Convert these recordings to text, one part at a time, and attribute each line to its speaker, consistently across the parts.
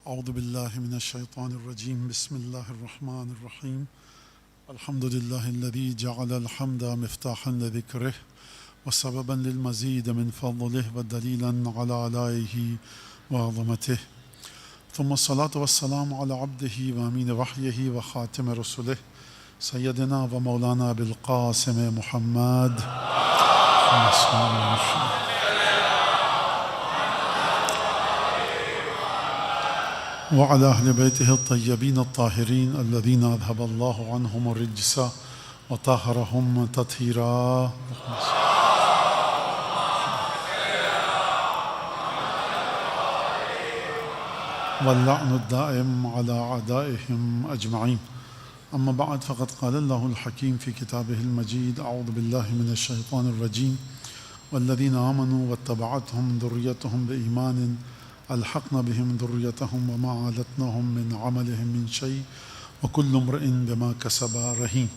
Speaker 1: اعوذ باللہ من الشیطان الرجیم بسم اللہ الرحمن الرحیم الحمد للہ الذی جعل الحمد مفتاحا لذکرہ وسببا للمزید من فضلہ ودلیلا علی آلائہ وعظمتہ ثم الصلاة والسلام علی عبدہ وامین وحیہ وخاتم رسلہ سیدنا و مولانا بالقاسم محمد وعلى أهل بيته الطيبين الطاهرين الذين أذهب الله عنهم الرجس وطهرهم تطهيرا واللعن الدائم على أعدائهم أجمعين. أما بعد فقد قال الله الحكيم في كتابه المجيد أعوذ بالله من الشيطان الرجيم والذين آمنوا واتبعتهم ذريتهم بإيمان الحقنا بهم ذريتهم وما علتناهم من عملهم من شيء وكل امرئ بما كسب رهين.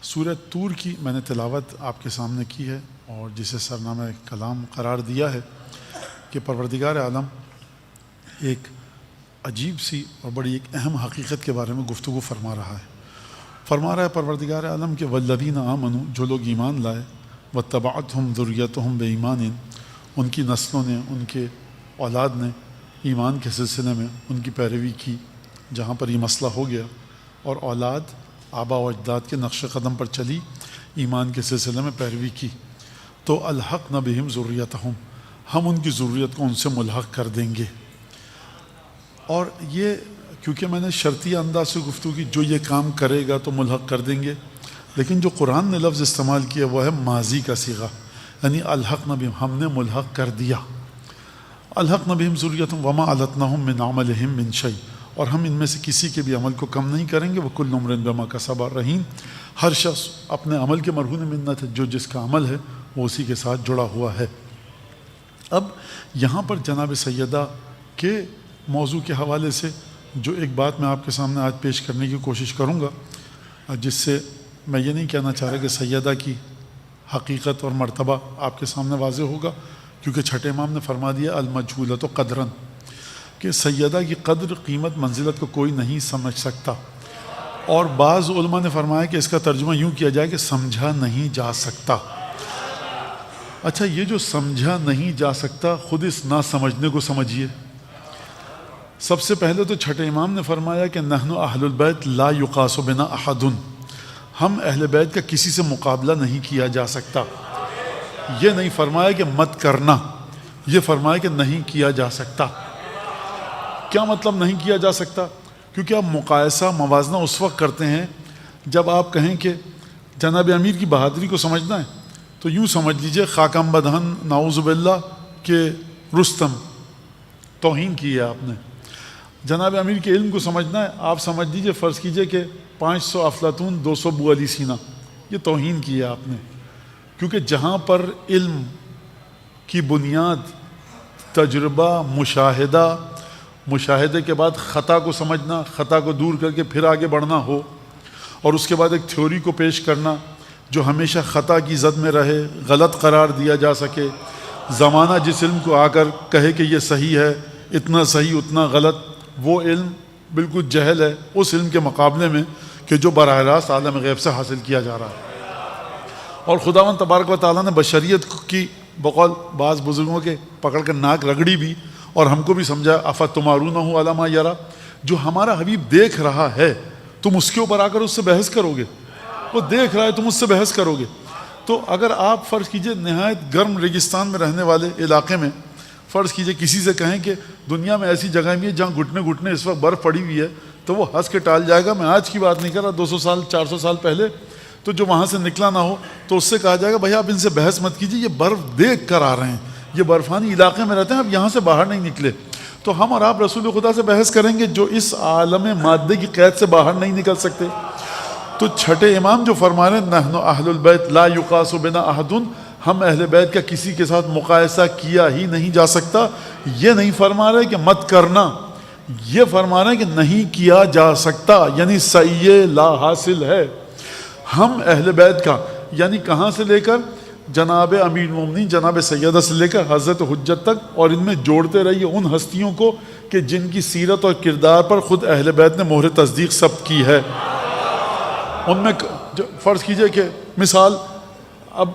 Speaker 1: سورہ طور کی میں نے تلاوت آپ کے سامنے کی ہے اور جسے سرنامہ کلام قرار دیا ہے کہ پروردگار عالم ایک عجیب سی اور بڑی ایک اہم حقیقت کے بارے میں گفتگو فرما رہا ہے پروردگار عالم کہ والذین آمنوا، جو لوگ ایمان لائے، واتبعتهم ذریتهم بإیمان، ان کی نسلوں نے، ان کے اولاد نے ایمان کے سلسلے میں ان کی پیروی کی. جہاں پر یہ مسئلہ ہو گیا اور اولاد آبا و اجداد کے نقش قدم پر چلی، ایمان کے سلسلے میں پیروی کی، تو الحقنا بہم ذریتہم، ہم ان کی ضروریت کو ان سے ملحق کر دیں گے. اور یہ کیونکہ میں نے شرطی انداز سے گفتگو کی، جو یہ کام کرے گا تو ملحق کر دیں گے، لیکن جو قرآن نے لفظ استعمال کیا وہ ہے ماضی کا صیغہ، یعنی الحقنا بہم، ہم نے ملحق کر دیا. الحقنا بہم ذریتہم وما علتناہم من عملہم من شیء، اور ہم ان میں سے کسی کے بھی عمل کو کم نہیں کریں گے. وکل امرئ بما کسب رہین، ہر شخص اپنے عمل کے مرہون منت ہے، جو جس کا عمل ہے وہ اسی کے ساتھ جڑا ہوا ہے. اب یہاں پر جناب سیدہ کے موضوع کے حوالے سے جو ایک بات میں آپ کے سامنے آج پیش کرنے کی کوشش کروں گا، جس سے میں یہ نہیں کہنا چاہ رہا کہ سیدہ کی حقیقت اور مرتبہ آپ کے سامنے واضح ہوگا، کیونکہ چھٹے امام نے فرما دیا المجہولۃ قدراً، کہ سیدہ کی قدر، قیمت، منزلت کو کوئی نہیں سمجھ سکتا. اور بعض علماء نے فرمایا کہ اس کا ترجمہ یوں کیا جائے کہ سمجھا نہیں جا سکتا. اچھا، یہ جو سمجھا نہیں جا سکتا، خود اس نہ سمجھنے کو سمجھیے. سب سے پہلے تو چھٹے امام نے فرمایا کہ نحن اہل البیت لا یقاس بنا احد، ہم اہل بیت کا کسی سے مقابلہ نہیں کیا جا سکتا. یہ نہیں فرمایا کہ مت کرنا، یہ فرمایا کہ نہیں کیا جا سکتا. کیا مطلب نہیں کیا جا سکتا؟ کیونکہ آپ مقایسہ، موازنہ اس وقت کرتے ہیں جب آپ کہیں کہ جناب امیر کی بہادری کو سمجھنا ہے تو یوں سمجھ لیجئے خاکم بدہن نعوذ باللہ کہ رستم، توہین کی ہے آپ نے. جناب امیر کے علم کو سمجھنا ہے، آپ سمجھ لیجئے، فرض کیجئے کہ 500 افلاطون 200 ابو علی سینا، یہ توہین کی ہے آپ نے. کیونکہ جہاں پر علم کی بنیاد تجربہ، مشاہدے کے بعد خطا کو سمجھنا، خطا کو دور کر کے پھر آگے بڑھنا ہو، اور اس کے بعد ایک تھیوری کو پیش کرنا جو ہمیشہ خطا کی زد میں رہے، غلط قرار دیا جا سکے، زمانہ جس علم کو آ کر کہے کہ یہ صحیح ہے، اتنا صحیح اتنا غلط، وہ علم بالکل جہل ہے اس علم کے مقابلے میں کہ جو براہ راست عالم غیب سے حاصل کیا جا رہا ہے. اور خداوند تبارک و تعالیٰ نے بشریت کی بقول بعض بزرگوں کے پکڑ کر ناک رگڑی بھی اور ہم کو بھی سمجھا افتمارونہ علی ما یری، جو ہمارا حبیب دیکھ رہا ہے تم اس کے اوپر آ کر اس سے بحث کرو گے، وہ دیکھ رہا ہے تم اس سے بحث کرو گے. تو اگر آپ فرض کیجئے نہایت گرم ریگستان میں رہنے والے علاقے میں فرض کیجئے کسی سے کہیں کہ دنیا میں ایسی جگہ بھی ہے جہاں گھٹنے گھٹنے اس وقت برف پڑی ہوئی ہے، تو وہ ہنس کے ٹال جائے گا. میں آج کی بات نہیں کر رہا، 200 سال 400 سال پہلے تو جو وہاں سے نکلا نہ ہو تو اس سے کہا جائے گا بھائی آپ ان سے بحث مت کیجیے، یہ برف دیکھ کر آ رہے ہیں، یہ برفانی علاقے میں رہتے ہیں، اب یہاں سے باہر نہیں نکلے. تو ہم اور آپ رسول خدا سے بحث کریں گے جو اس عالم مادے کی قید سے باہر نہیں نکل سکتے. تو چھٹے امام جو فرما رہے ہیں نحن اہل البیت لا یقاس بنا احد، ہم اہل بیت کا کسی کے ساتھ مقایسہ کیا ہی نہیں جا سکتا. یہ نہیں فرما رہے کہ مت کرنا، یہ فرما رہے ہیں کہ نہیں کیا جا سکتا، یعنی صحیح لا حاصل ہے. ہم اہل بیت کا، یعنی کہاں سے لے کر جناب امیر المومنین جناب سیدہ سے لے کر حضرت حجت تک، اور ان میں جوڑتے رہیے ان ہستیوں کو کہ جن کی سیرت اور کردار پر خود اہل بیت نے مہر تصدیق ثبت کی ہے. ان میں فرض کیجئے کہ مثال اب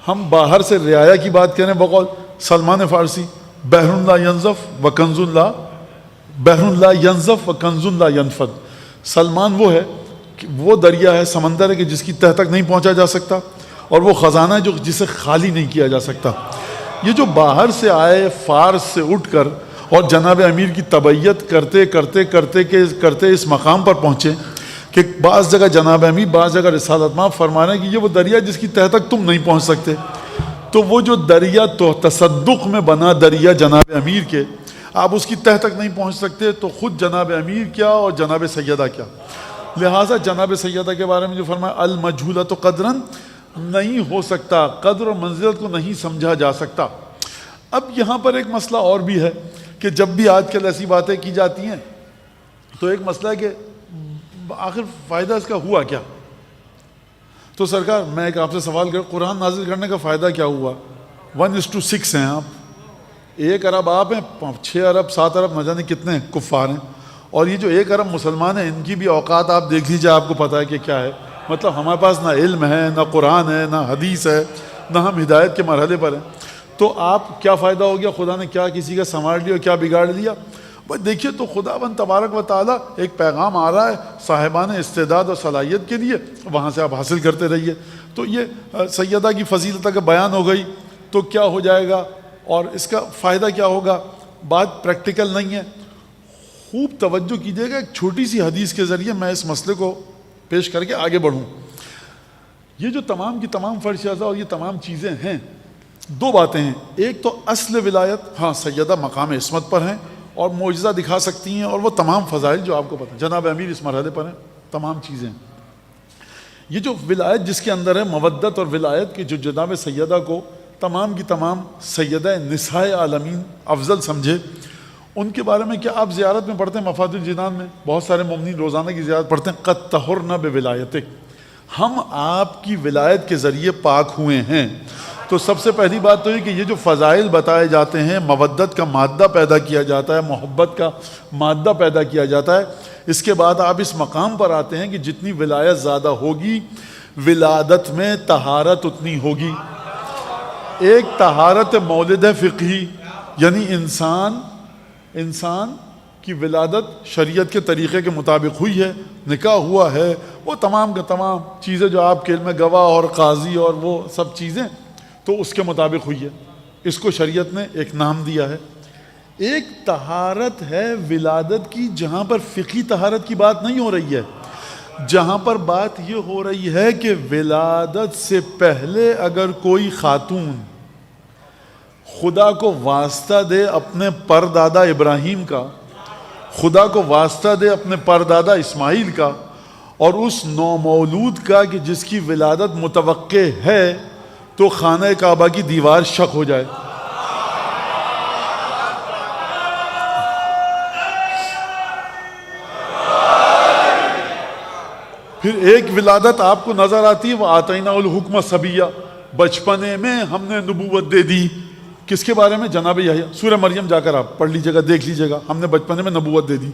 Speaker 1: ہم باہر سے رعایا کی بات کریں بقول سلمان فارسی بحر لا ینزف و کنز لا بحر لا ینزف و کنز لا ینفد. سلمان وہ ہے کہ وہ دریا ہے، سمندر ہے کہ جس کی تہ تک نہیں پہنچا جا سکتا، اور وہ خزانہ ہے جو جسے خالی نہیں کیا جا سکتا. یہ جو باہر سے آئے فارس سے اٹھ کر اور جناب امیر کی تبعیت کرتے کرتے کرتے کرتے اس مقام پر پہنچے کہ بعض جگہ جناب امیر بعض جگہ رسالت مآب فرما رہے ہیں کہ یہ وہ دریا جس کی تہ تک تم نہیں پہنچ سکتے. تو وہ جو دریا تو تصدق میں بنا دریا جناب امیر کے، آپ اس کی تہ تک نہیں پہنچ سکتے، تو خود جناب امیر کیا اور جناب سیدہ کیا. لہٰذا جناب سیدہ کے بارے میں جو فرمایا المجہولۃ قدراً، نہیں ہو سکتا، قدر اور منزلت کو نہیں سمجھا جا سکتا. اب یہاں پر ایک مسئلہ اور بھی ہے کہ جب بھی آج کل ایسی باتیں کی جاتی ہیں تو ایک مسئلہ ہے کہ آخر فائدہ اس کا ہوا کیا. تو سرکار میں ایک آپ سے سوال کروں، قرآن نازل کرنے کا فائدہ کیا ہوا؟ 1:6 ہیں آپ، 1 ارب آپ ہیں، 6 ارب 7 ارب نہ جانے کتنے کفار ہیں، اور یہ جو 1 ارب مسلمان ہیں ان کی بھی اوقات آپ دیکھ لیجیے، آپ کو پتہ ہے کہ کیا ہے. مطلب ہمارے پاس نہ علم ہے، نہ قرآن ہے، نہ حدیث ہے، نہ ہم ہدایت کے مرحلے پر ہیں. تو آپ کیا فائدہ ہو گیا؟ خدا نے کیا کسی کا سنوار لیا اور کیا بگاڑ لیا؟ بس دیکھیے تو خداوند تبارک و تعالیٰ ایک پیغام آ رہا ہے صاحبان استعداد اور صلاحیت کے لیے، وہاں سے آپ حاصل کرتے رہیے. تو یہ سیدہ کی فضیلت کا بیان ہو گئی، تو کیا ہو جائے گا اور اس کا فائدہ کیا ہوگا؟ بات پریکٹیکل نہیں ہے. خوب توجہ کیجیے گا، ایک چھوٹی سی حدیث کے ذریعے میں اس مسئلے کو پیش کر کے آگے بڑھوں. یہ جو تمام کی تمام فرش اعضاء اور یہ تمام چیزیں ہیں، 2 باتیں ہیں. ایک تو اصل ولایت، ہاں سیدہ مقام عصمت پر ہیں اور معجزہ دکھا سکتی ہیں، اور وہ تمام فضائل جو آپ کو پتہ، جناب امیر اس مرحلے پر ہیں، تمام چیزیں. یہ جو ولایت جس کے اندر ہے مودت اور ولایت کی، جو جناب سیدہ کو تمام کی تمام سیدہ نساء عالمین افضل سمجھے، ان کے بارے میں کیا آپ زیارت میں پڑھتے ہیں؟ مفاتیح الجنان میں بہت سارے مومنین روزانہ کی زیارت پڑھتے ہیں، قد طہرنا بولایتک، ہم آپ کی ولایت کے ذریعے پاک ہوئے ہیں. تو سب سے پہلی بات تو یہ کہ یہ جو فضائل بتائے جاتے ہیں، مودت کا مادہ پیدا کیا جاتا ہے، محبت کا مادہ پیدا کیا جاتا ہے. اس کے بعد آپ اس مقام پر آتے ہیں کہ جتنی ولایت زیادہ ہوگی، ولادت میں طہارت اتنی ہوگی. ایک طہارت مولد فقہی، یعنی انسان کی ولادت شریعت کے طریقے کے مطابق ہوئی ہے، نکاح ہوا ہے، وہ تمام کا تمام چیزیں جو آپ کے علم میں گواہ اور قاضی اور وہ سب چیزیں، تو اس کے مطابق ہوئی ہے. اس کو شریعت نے ایک نام دیا ہے. ایک طہارت ہے ولادت کی، جہاں پر فقہی طہارت کی بات نہیں ہو رہی ہے، جہاں پر بات یہ ہو رہی ہے کہ ولادت سے پہلے اگر کوئی خاتون خدا کو واسطہ دے اپنے پردادا ابراہیم کا، خدا کو واسطہ دے اپنے پردادا اسماعیل کا، اور اس نومولود کا کہ جس کی ولادت متوقع ہے، تو خانہ کعبہ کی دیوار شق ہو جائے. پھر ایک ولادت آپ کو نظر آتی ہے، وہ آتینا الحکم صبیہ، بچپنے میں ہم نے نبوت دے دی. کس کے بارے میں؟ جناب یحییٰ. سورہ مریم جا کر آپ پڑھ لیجیے گا، دیکھ لیجیے گا، ہم نے بچپنے میں نبوت دے دی.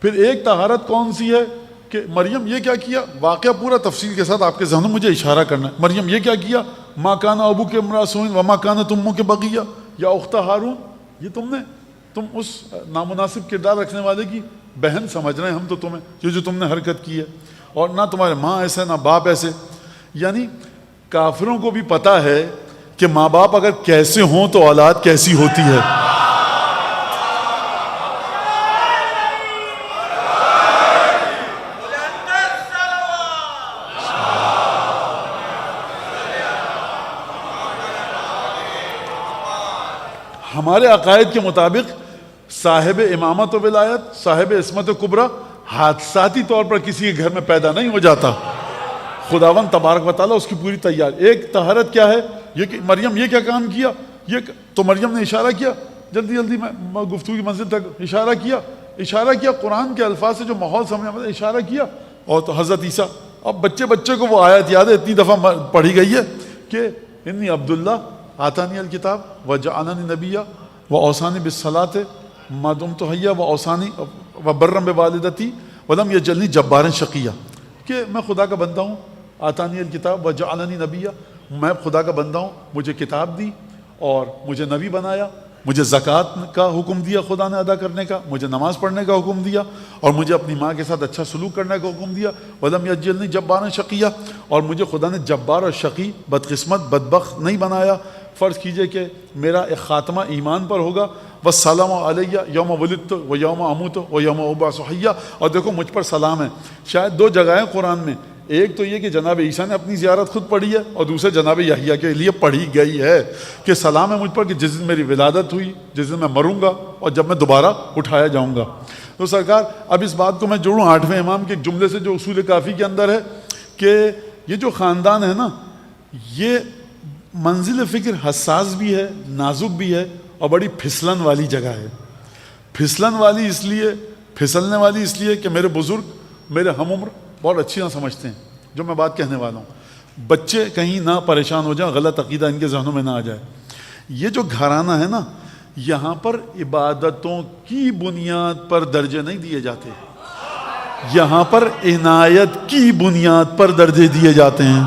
Speaker 1: پھر ایک طہارت کون سی ہے کہ مریم یہ کیا کیا، واقعہ پورا تفصیل کے ساتھ آپ کے ذہن میں مجھے اشارہ کرنا ہے. مریم یہ کیا کیا، ما کان ابوک امرأ سوء وما کانت امک بغیہ، یا اخت ہارون، یہ تم اس نامناسب کردار رکھنے والے کی بہن سمجھ رہے ہیں ہم تو تمہیں، یہ جو تم نے حرکت کی ہے، اور نہ تمہارے ماں ایسے نہ باپ ایسے. یعنی کافروں کو بھی پتہ ہے کہ ماں باپ اگر کیسے ہوں تو اولاد کیسی ہوتی ہے. ہمارے عقائد کے مطابق صاحب امامت و ولایت، صاحب عصمت و کبریٰ حادثاتی طور پر کسی کے گھر میں پیدا نہیں ہو جاتا. خداوند تبارک و تعالیٰ اس کی پوری تیار. ایک طہارت کیا ہے، یہ کہ مریم یہ کیا کام کیا، یہ تو مریم نے اشارہ کیا، جلدی میں گفتگو کی منزل تک اشارہ کیا قرآن کے الفاظ سے جو ماحول سمجھا میں نے اشارہ کیا. اور تو حضرت عیسیٰ، اب بچے کو وہ آیت یاد ہے، اتنی دفعہ پڑھی گئی ہے کہ انی عبداللہ آتانی الکتاب وجعلنی نبیہ واوصانی بالصلاۃ ما دمت حیا و اوصانی و برم بوالدتی ولم یجعلنی جبارا شقیا، کہ میں خدا کا بندہ ہوں. آتانی الکتاب و جعلنی نبیا، میں خدا کا بندہ ہوں، مجھے کتاب دی اور مجھے نبی بنایا، مجھے زکوٰۃ کا حکم دیا خدا نے ادا کرنے کا، مجھے نماز پڑھنے کا حکم دیا، اور مجھے اپنی ماں کے ساتھ اچھا سلوک کرنے کا حکم دیا. ولم یجعلنی جبارا شقیا، اور مجھے خدا نے جبار اور شقی، بدقسمت، بدبخت نہیں بنایا. فرض کیجئے کہ میرا ایک خاتمہ ایمان پر ہوگا، والسلام علیہ یوم ولدت و یوم اموت و یوم ابعث حیا، اور دیکھو مجھ پر سلام ہے. شاید دو جگہیں قرآن میں، ایک تو یہ کہ جناب عیسیٰ نے اپنی زیارت خود پڑھی ہے، اور دوسرے جناب یحییٰ کے لیے پڑھی گئی ہے کہ سلام ہے مجھ پر کہ جس دن میری ولادت ہوئی، جس دن میں مروں گا اور جب میں دوبارہ اٹھایا جاؤں گا. تو سرکار اب اس بات کو میں جوڑوں 8ویں امام کے جملے سے جو اصول کافی کے اندر ہے کہ یہ جو خاندان ہے نا، یہ منزل فکر حساس بھی ہے، نازک بھی ہے، اور بڑی پھسلن والی جگہ ہے. پھسلن والی اس لیے، پھسلنے والی اس لیے کہ میرے بزرگ، میرے ہم عمر بہت اچھی طرح سمجھتے ہیں جو میں بات کہنے والا ہوں. بچے کہیں نہ پریشان ہو جائیں، غلط عقیدہ ان کے ذہنوں میں نہ آ جائے. یہ جو گھرانہ ہے نا، یہاں پر عبادتوں کی بنیاد پر درجے نہیں دیے جاتے، یہاں پر عنایت کی بنیاد پر درجے دیے جاتے ہیں.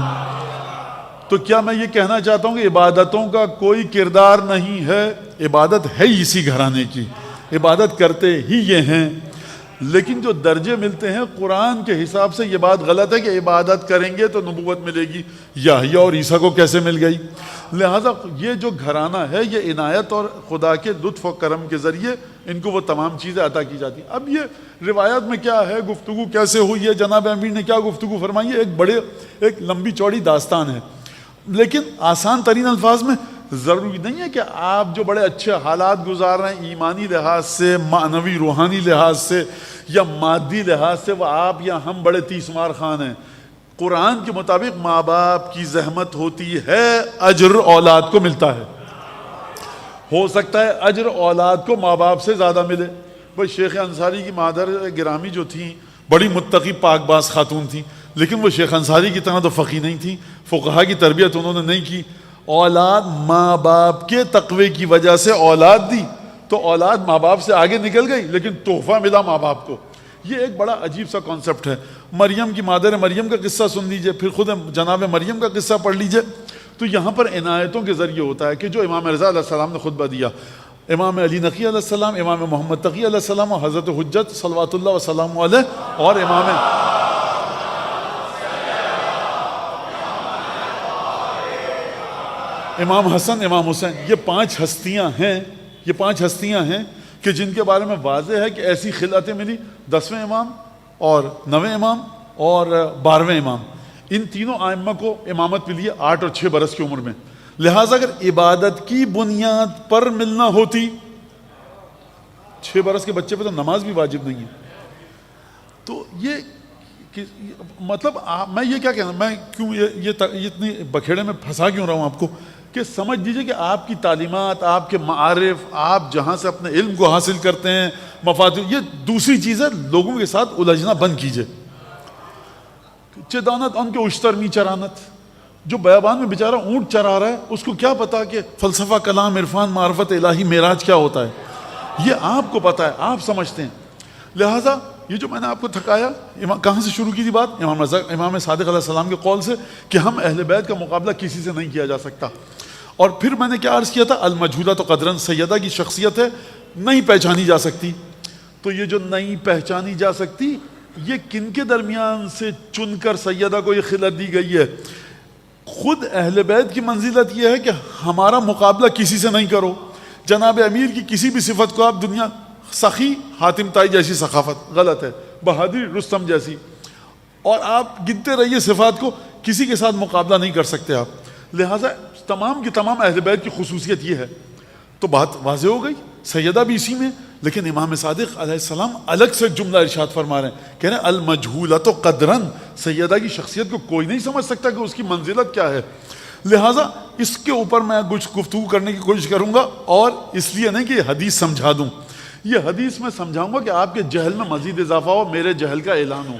Speaker 1: تو کیا میں یہ کہنا چاہتا ہوں کہ عبادتوں کا کوئی کردار نہیں ہے، عبادت ہے اسی گھرانے کی، عبادت کرتے ہی یہ ہیں. لیکن جو درجے ملتے ہیں قرآن کے حساب سے یہ بات غلط ہے کہ عبادت کریں گے تو نبوت ملے گی. یحییٰ اور عیسیٰ کو کیسے مل گئی؟ لہٰذا یہ جو گھرانہ ہے یہ عنایت اور خدا کے لطف و کرم کے ذریعے ان کو وہ تمام چیزیں عطا کی جاتی ہیں. اب یہ روایت میں کیا ہے، گفتگو کیسے ہوئی ہے، جناب امیر نے کیا گفتگو فرمائی ہے، ایک لمبی چوڑی داستان ہے. لیکن آسان ترین الفاظ میں ضروری نہیں ہے کہ آپ جو بڑے اچھے حالات گزار رہے ہیں ایمانی لحاظ سے، معنوی روحانی لحاظ سے یا مادی لحاظ سے، وہ آپ یا ہم بڑے تیسمار خان ہیں. قرآن کے مطابق ماں باپ کی زحمت ہوتی ہے، اجر اولاد کو ملتا ہے. ہو سکتا ہے اجر اولاد کو ماں باپ سے زیادہ ملے. بھائی شیخ انصاری کی مادر گرامی جو تھیں بڑی متقی پاک باز خاتون تھیں، لیکن وہ شیخ انصاری کی طرح تو فقیہ نہیں تھیں، فقہا کی تربیت انہوں نے نہیں کی. اولاد ماں باپ کے تقوی کی وجہ سے اولاد دی، تو اولاد ماں باپ سے آگے نکل گئی لیکن تحفہ ملا ماں باپ کو. یہ ایک بڑا عجیب سا کانسیپٹ ہے. مریم کی مادر مریم کا قصہ سن لیجئے، پھر خود جناب مریم کا قصہ پڑھ لیجئے. تو یہاں پر عنایتوں کے ذریعے ہوتا ہے کہ جو امام رضا علیہ السلام نے خطبہ دیا، امام علی نقی علیہ السلام، امام محمد تقی علیہ السلام، اور حضرت حجت صلوات اللہ وسلام علیہ، اور امام حسن، امام حسین، یہ پانچ ہستیاں ہیں کہ جن کے بارے میں واضح ہے کہ ایسی خلعتیں ملی. 10ویں امام اور 9ویں امام اور 12ویں امام، ان تینوں ائمہ کو امامت ملی ہے 8 اور 6 برس کی عمر میں. لہٰذا اگر عبادت کی بنیاد پر ملنا ہوتی، 6 برس کے بچے پہ تو نماز بھی واجب نہیں ہے. تو یہ مطلب میں یہ کیا کہنا، میں کیوں یہ اتنی بکھیڑے میں پھنسا کیوں رہا ہوں آپ کو، کہ سمجھ لیجیے کہ آپ کی تعلیمات، آپ کے معارف، آپ جہاں سے اپنے علم کو حاصل کرتے ہیں، مفاد، یہ دوسری چیز ہے. لوگوں کے ساتھ الجھنا بند کیجیے. چدانت ان کے اشترمی چرانت، جو بیابان میں بیچارہ اونٹ چرا رہا ہے اس کو کیا پتا کہ فلسفہ، کلام، عرفان، معرفت الہی، معراج کیا ہوتا ہے. یہ آپ کو پتا ہے، آپ سمجھتے ہیں. لہٰذا یہ جو میں نے آپ کو تھکایا، کہاں سے شروع کی تھی بات؟ امام صادق علیہ السلام کے قول سے کہ ہم اہل بیت کا مقابلہ کسی سے نہیں کیا جا سکتا. اور پھر میں نے کیا عرض کیا تھا، المجھولہ تو قدرن، سیدہ کی شخصیت ہے نہیں پہچانی جا سکتی. تو یہ جو نہیں پہچانی جا سکتی، یہ کن کے درمیان سے چن کر سیدہ کو یہ خلعت دی گئی ہے؟ خود اہل بیت کی منزلت یہ ہے کہ ہمارا مقابلہ کسی سے نہیں کرو. جناب امیر کی کسی بھی صفت کو آپ دنیا، سخی حاتم طائی جیسی سخاوت غلط ہے، بہادری رستم جیسی، اور آپ گنتے رہیے صفات کو، کسی کے ساتھ مقابلہ نہیں کر سکتے آپ. لہٰذا تمام کی تمام اہل بیت کی خصوصیت یہ ہے. تو بات واضح ہو گئی، سیدہ بھی اسی میں. لیکن امام صادق علیہ السلام الگ سے جملہ ارشاد فرما رہے ہیں، کہہ رہے ہیں المجھولۃ قدرن، سیدہ کی شخصیت کو کوئی نہیں سمجھ سکتا کہ اس کی منزلت کیا ہے. لہٰذا اس کے اوپر میں کچھ گفتگو کرنے کی کوشش کروں گا، اور اس لیے نہیں کہ یہ حدیث سمجھا دوں، یہ حدیث میں سمجھاؤں گا کہ آپ کے جہل میں مزید اضافہ ہو، میرے جہل کا اعلان ہو.